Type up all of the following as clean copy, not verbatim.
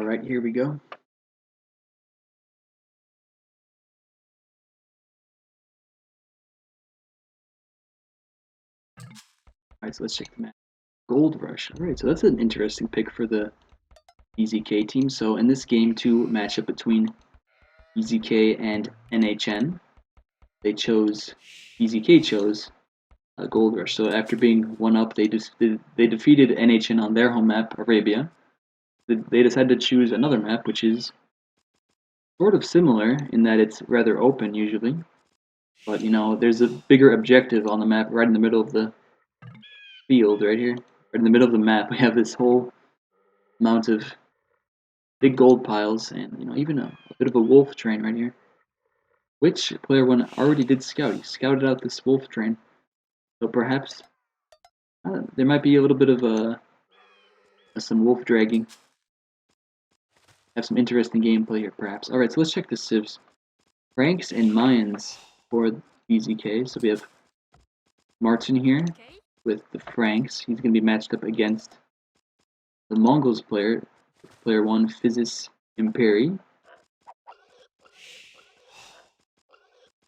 Alright, here we go. Alright, so let's check the map. Gold Rush. Alright, so that's an interesting pick for the BzK team. So in this game 2 matchup between BzK and NHN, BzK chose Gold Rush. So after being 1-up, they defeated NHN on their home map, Arabia. They decided to choose another map, which is sort of similar in that it's rather open usually. But, you know, there's a bigger objective on the map right in the middle of the field right here. Right in the middle of the map, we have this whole amount of big gold piles and, you know, even a bit of a wolf train right here. Which player 1 already did scout. He scouted out this wolf train. So perhaps there might be a little bit of some wolf dragging. Have some interesting gameplay here, perhaps. Alright, so let's check the Civs. Franks and Mayans for BzK. So we have Martin here with the Franks. He's going to be matched up against the Mongols player 1, Civs Imperi.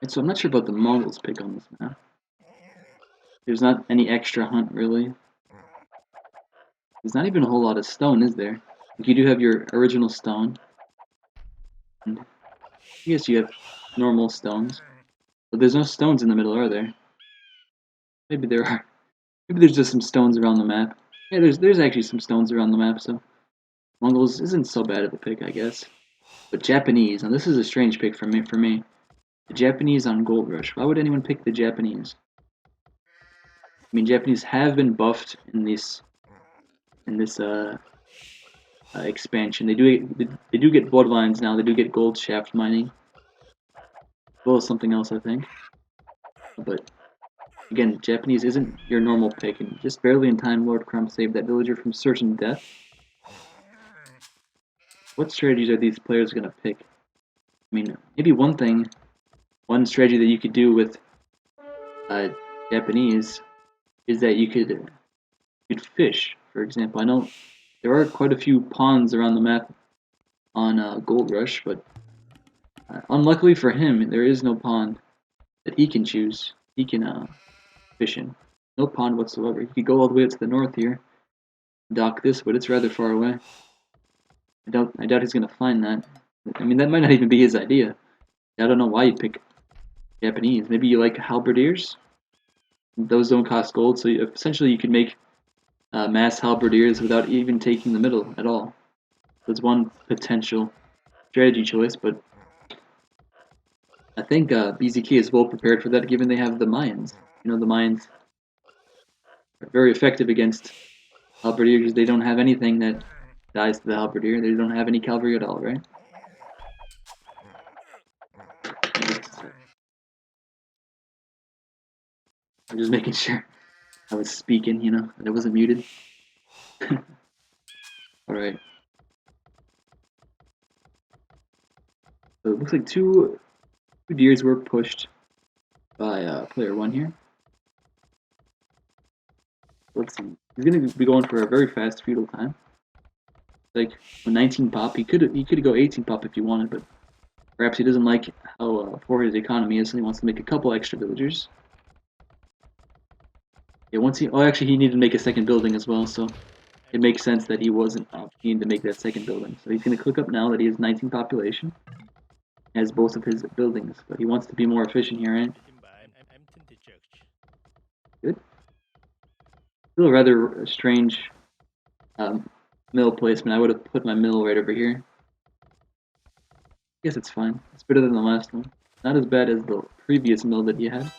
And so I'm not sure about the Mongols pick on this map. There's not any extra hunt, really. There's not even a whole lot of stone, is there? Like, you do have your original stone. And I guess you have normal stones. But there's no stones in the middle, are there? Maybe there are. Maybe there's just some stones around the map. Yeah, there's actually some stones around the map, so Mongols isn't so bad of a pick, I guess. But Japanese, now this is a strange pick for me. The Japanese on Gold Rush. Why would anyone pick the Japanese? I mean, Japanese have been buffed in this expansion. They do get bloodlines now. They do get gold shaft mining, as well as something else, I think. But again, Japanese isn't your normal pick, and just barely in time, Lord Crumb saved that villager from certain death. What strategies are these players gonna pick? I mean, maybe one strategy that you could do with Japanese is that you could fish, for example. I know there are quite a few ponds around the map on Gold Rush, but unluckily for him, there is no pond that he can choose. He can fish in. No pond whatsoever. He could go all the way up to the north here, dock this, but it's rather far away. I doubt he's gonna find that. I mean, that might not even be his idea. I don't know why you pick Japanese. Maybe you like halberdiers. Those don't cost gold, so essentially you could make mass halberdiers without even taking the middle at all. That's one potential strategy choice, but I think BzK is well prepared for that, given they have the Mayans. You know, the Mayans are very effective against halberdiers. They don't have anything that dies to the halberdier. They don't have any cavalry at all, right? I'm just making sure I was speaking, you know, that I wasn't muted. Alright. So it looks like two deers were pushed by player 1 here. Let's see. He's gonna be going for a very fast feudal time. Like a 19 pop. He could go 18 pop if he wanted, but perhaps he doesn't like how poor his economy is, and he wants to make a couple extra villagers. Yeah, actually he needed to make a second building as well, so it makes sense that he wasn't keen to make that second building. So he's gonna click up now that he has 19 population, has both of his buildings, but he wants to be more efficient here, right? Good. Still a rather strange mill placement. I would have put my mill right over here. I guess it's fine. It's better than the last one. Not as bad as the previous mill that you had.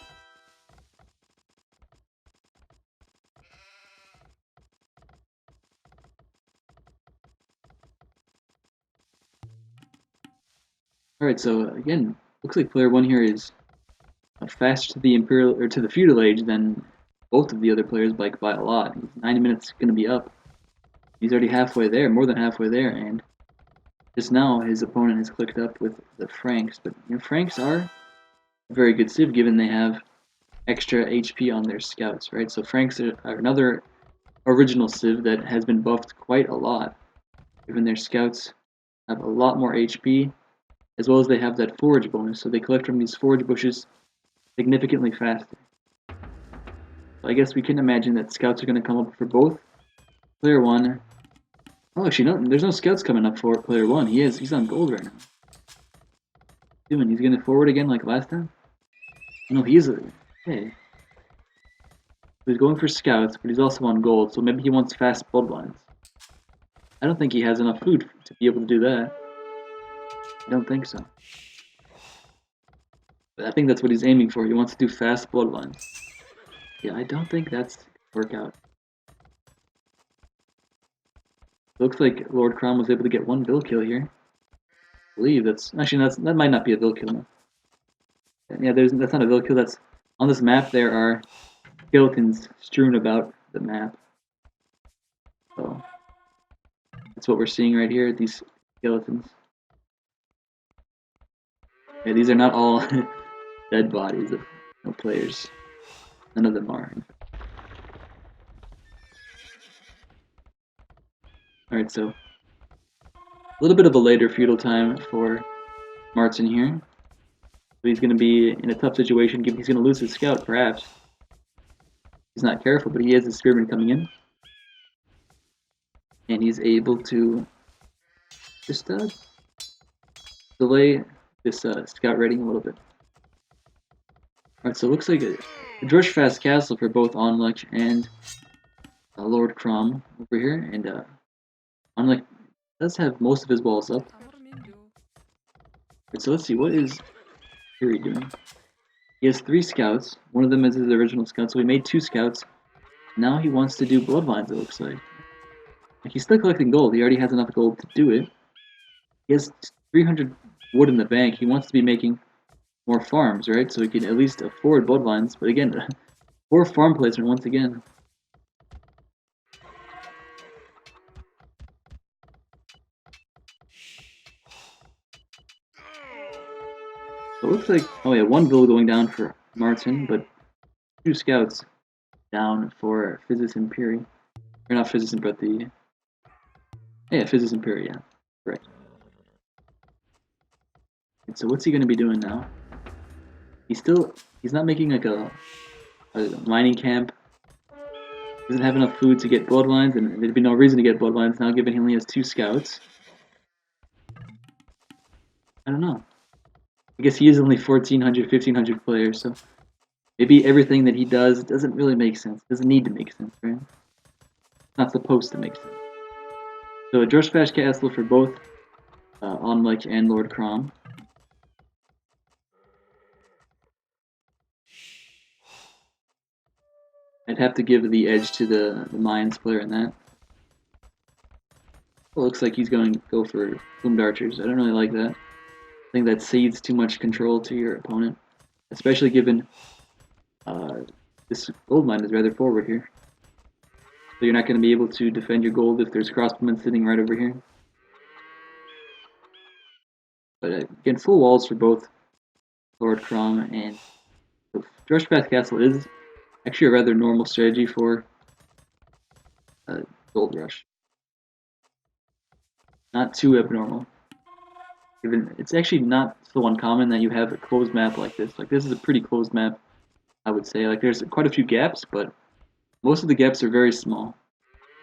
Alright, so again, looks like player 1 here is faster to the imperial or to the feudal age than both of the other players by a lot. He's 90 minutes gonna be up. He's already halfway there, more than halfway there, and just now his opponent has clicked up with the Franks. But you know, Franks are a very good civ given they have extra HP on their scouts, right? So Franks are another original civ that has been buffed quite a lot, given their scouts have a lot more HP, as well as they have that forage bonus, so they collect from these forage bushes significantly faster. So I guess we can imagine that scouts are going to come up for both player 1. Oh, actually, no, there's no scouts coming up for player 1. He's on gold right now. He's going to forward again like last time? No, hey. He's going for scouts, but he's also on gold, so maybe he wants fast bloodlines. I don't think he has enough food to be able to do that. I don't think so. But I think that's what he's aiming for. He wants to do fast bloodlines. Yeah, I don't think that's work out. Looks like Lord Crom was able to get one bill kill here. I believe that might not be a bill kill. No. Yeah, that's not a bill kill. That's on this map. There are skeletons strewn about the map. So that's what we're seeing right here. These skeletons. Yeah, these are not all dead bodies of no players. None of them are. Alright, so a little bit of a later feudal time for Martin here. So he's going to be in a tough situation. He's going to lose his scout, perhaps. He's not careful, but he has his spearman coming in. And he's able to just delay this scout raiding a little bit. Alright, so it looks like a Drushfast castle for both OnLeKe and Lord Crom over here. And OnLeKe does have most of his walls up. Right, so let's see, what is Fury doing? He has 3 scouts. One of them is his original scout, so he made 2 scouts. Now he wants to do bloodlines, it looks like. He's still collecting gold. He already has enough gold to do it. He has 300 wood in the bank. He wants to be making more farms, right? So he can at least afford bloodlines. But again, poor farm placement once again. So it looks like, oh yeah, 1 bill going down for Martin, but 2 scouts down for Physis Imperi. Or not Physis, but yeah, Physis Imperi, yeah. Right. And so what's he going to be doing now? He's not making like a mining camp. Doesn't have enough food to get bloodlines, and there'd be no reason to get bloodlines now, given he only has 2 scouts. I don't know. I guess he is only 1,400, 1,500 players, so maybe everything that he does doesn't really make sense. Doesn't need to make sense, right? It's not supposed to make sense. So a Drushfast castle for both OnLeKe and Lord Crom. I'd have to give the edge to the Mayans player in that. Well, looks like he's going to go for plumed archers. I don't really like that. I think that cedes too much control to your opponent, especially given this gold mine is rather forward here. So you're not going to be able to defend your gold if there's crossbowmen sitting right over here. But again, full walls for both Lord Crom and the Drushfast Castle is actually a rather normal strategy for Gold Rush. Not too abnormal. Even it's actually not so uncommon that you have a closed map like this. Like this is a pretty closed map, I would say. Like there's quite a few gaps, but most of the gaps are very small.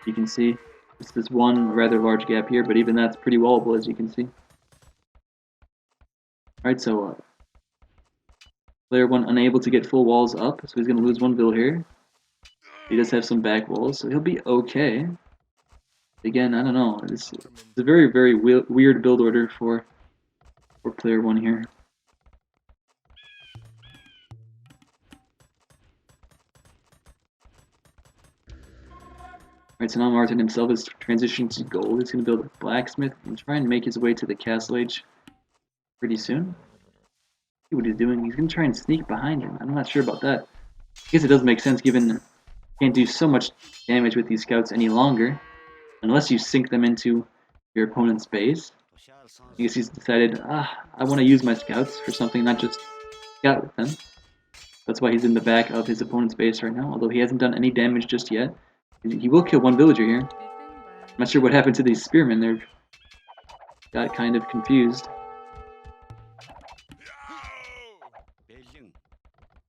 You can see it's this one rather large gap here, but even that's pretty wallable, as you can see. Alright, so player 1 unable to get full walls up, so he's going to lose 1 bill here. He does have some back walls, so he'll be okay. Again, I don't know. It's a very, very weird build order for player 1 here. Alright, so now Martin himself is transitioning to gold. He's going to build a blacksmith and try and make his way to the castle age pretty soon. See what he's doing. He's going to try and sneak behind him. I'm not sure about that. I guess it does make sense given you can't do so much damage with these scouts any longer unless you sink them into your opponent's base. I guess he's decided, I want to use my scouts for something, not just scout with them. That's why he's in the back of his opponent's base right now, although he hasn't done any damage just yet. He will kill 1 villager here. I'm not sure what happened to these spearmen. They're got kind of confused.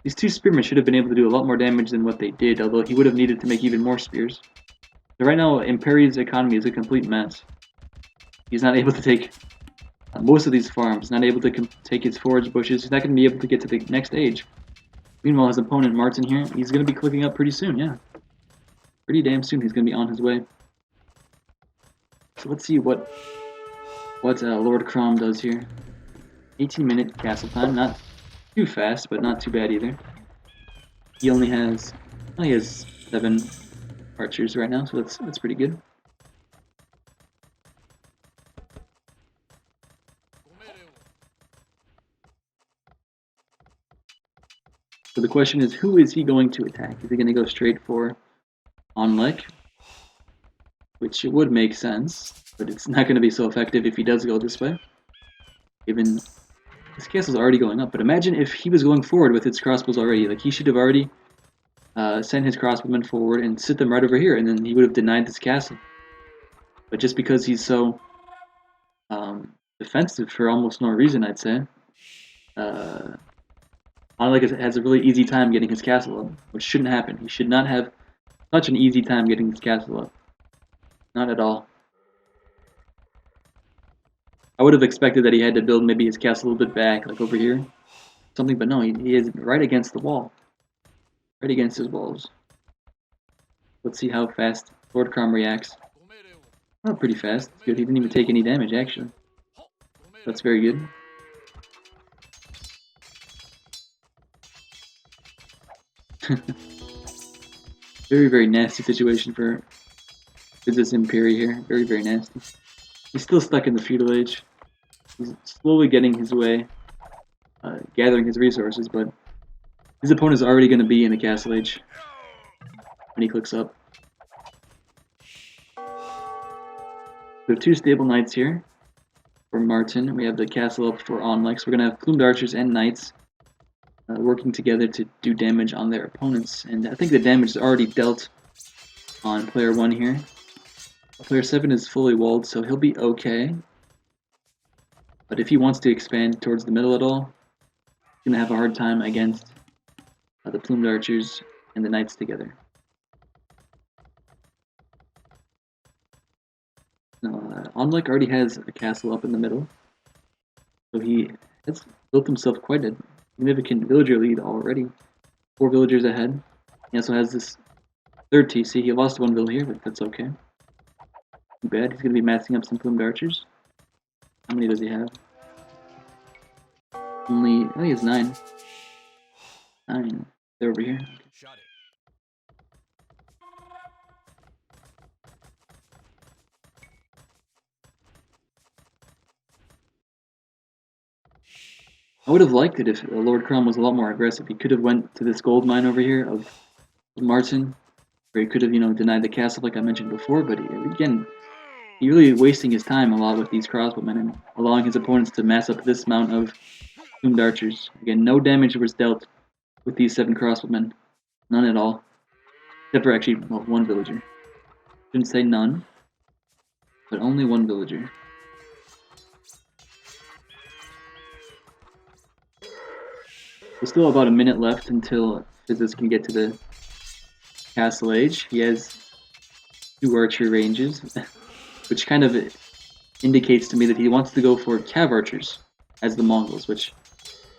These two spearmen should have been able to do a lot more damage than what they did, although he would have needed to make even more spears. So right now, Imperi's economy is a complete mess. He's not able to take most of these farms, not able to take his forage bushes. He's not going to be able to get to the next age. Meanwhile, his opponent, Martin here, he's going to be clicking up pretty soon, yeah. Pretty damn soon he's going to be on his way. So let's see what Lord Crom does here. 18-minute castle time, not too fast, but not too bad either. He only has 7 archers right now, so that's pretty good. So the question is, who is he going to attack? Is he going to go straight for OnLeKe? Which it would make sense, but it's not going to be so effective if he does go this way. Given his castle's already going up, but imagine if he was going forward with his crossbows already. Like, he should have already sent his crossbowmen forward and sit them right over here, and then he would have denied this castle. But just because he's so defensive for almost no reason, I'd say, OnLeKe has a really easy time getting his castle up, which shouldn't happen. He should not have such an easy time getting his castle up. Not at all. I would have expected that he had to build maybe his castle a little bit back, like over here, something, but no, he is right against the wall. Right against his walls. Let's see how fast Lord Crom reacts. Oh, pretty fast. That's good. He didn't even take any damage, actually. That's very good. Very, very nasty situation for this Imperi here. Very, very nasty. He's still stuck in the feudal age. He's slowly getting his way, gathering his resources, but his opponent is already going to be in the castle age when he clicks up. We have 2 stable knights here for Martin. We have the castle up for OnLeKe. So we're going to have plumed archers and knights working together to do damage on their opponents. And I think the damage is already dealt on player 1 here. Player 7 is fully walled, so he'll be okay. But if he wants to expand towards the middle at all, he's going to have a hard time against the plumed archers and the knights together. Now, OnLeKe already has a castle up in the middle, so he has built himself quite a significant villager lead already. 4 villagers ahead. He also has this 3rd TC. He lost 1 villa here, but that's okay. Too bad. He's going to be massing up some plumed archers. How many does he have? Only, oh, he has 9. 9. They're over here. I would have liked it if Lord Crom was a lot more aggressive. He could have went to this gold mine over here of Martin, where he could have, denied the castle like I mentioned before, but again, he really wasting his time a lot with these crossbowmen and allowing his opponents to mass up this amount of plumed archers. Again, no damage was dealt with these 7 crossbowmen. None at all. Except for actually, well, 1 villager. Shouldn't say none, but only 1 villager. There's still about a minute left until Civs can get to the castle age. He has 2 archer ranges, which kind of indicates to me that he wants to go for cav archers as the Mongols, which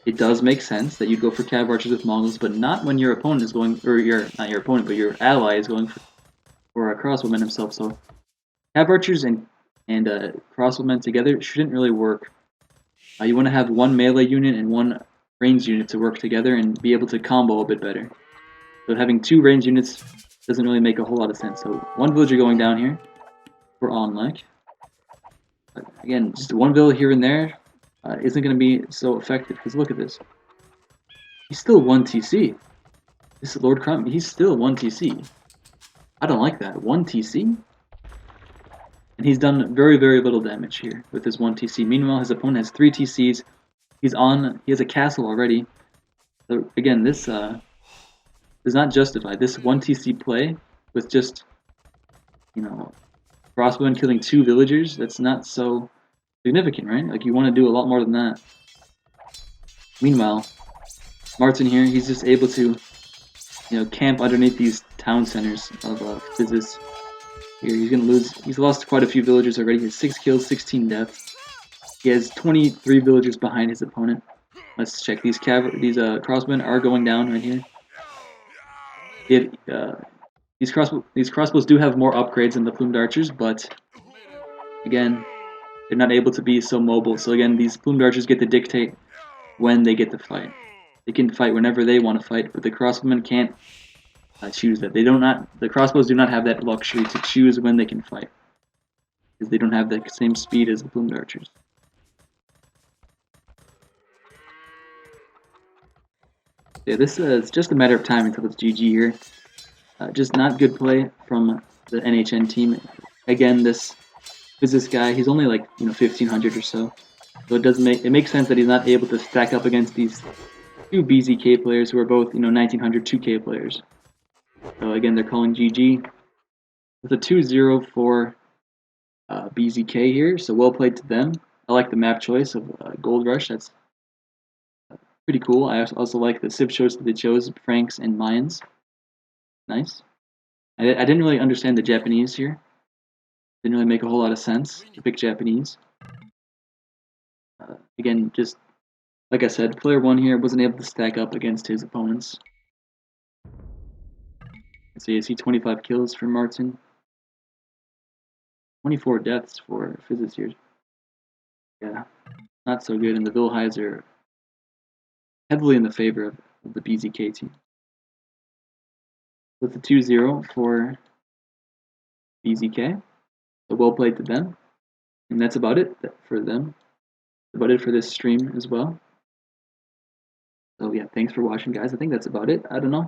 it does make sense that you'd go for cav archers with Mongols, but not when your opponent is going, or not your opponent, but your ally is going for a crossbowman himself. So cav archers and crossbowmen together shouldn't really work. You want to have 1 melee unit and 1 range unit to work together and be able to combo a bit better. So having 2 range units doesn't really make a whole lot of sense. So 1 villager going down here for OnLeKe. But again, just 1 villa here and there isn't going to be so effective, because look at this. He's still 1 TC. This is Lord Crom. He's still 1 TC. I don't like that. 1 TC? And he's done very, very little damage here with his 1 TC. Meanwhile, his opponent has 3 TCs. He has a castle already. So again, this does not justify this 1 TC play with just, crossbowmen killing 2 villagers. That's not so significant, right? Like, you want to do a lot more than that. Meanwhile, Martin here, he's just able to, camp underneath these town centers of Civs. Here, he's gonna lose. He's lost quite a few villagers already. He has 6 kills, 16 deaths. He has 23 villagers behind his opponent. Let's check. These crossmen are going down right here. These crossbows do have more upgrades than the plumed archers, but again, they're not able to be so mobile. So again, these plumed archers get to dictate when they get to fight. They can fight whenever they want to fight, but the crossbowmen can't choose that. The crossbows do not have that luxury to choose when they can fight, because they don't have the same speed as the plumed archers. Yeah, this is just a matter of time until it's GG here. Just not good play from the NHN team. Again, this guy, he's only like 1500 or so, so it makes sense that he's not able to stack up against these two BzK players who are both 1900 2K players. So again, they're calling GG with a 2-0 for BzK here. So well played to them. I like the map choice of Gold Rush. That's pretty cool. I also like the Civ choice that they chose, Franks and Mayans. Nice. I didn't really understand the Japanese here. Didn't really make a whole lot of sense to pick Japanese. Again, just like I said, player 1 here wasn't able to stack up against his opponents. So you see 25 kills for Martin. 24 deaths for Civs here. Yeah, not so good, and the Vill highs are heavily in the favor of the BzK team. With the 2-0 for BzK. So well played to them. And that's about it for them. That's about it for this stream as well. So yeah, thanks for watching, guys. I think that's about it. I don't know.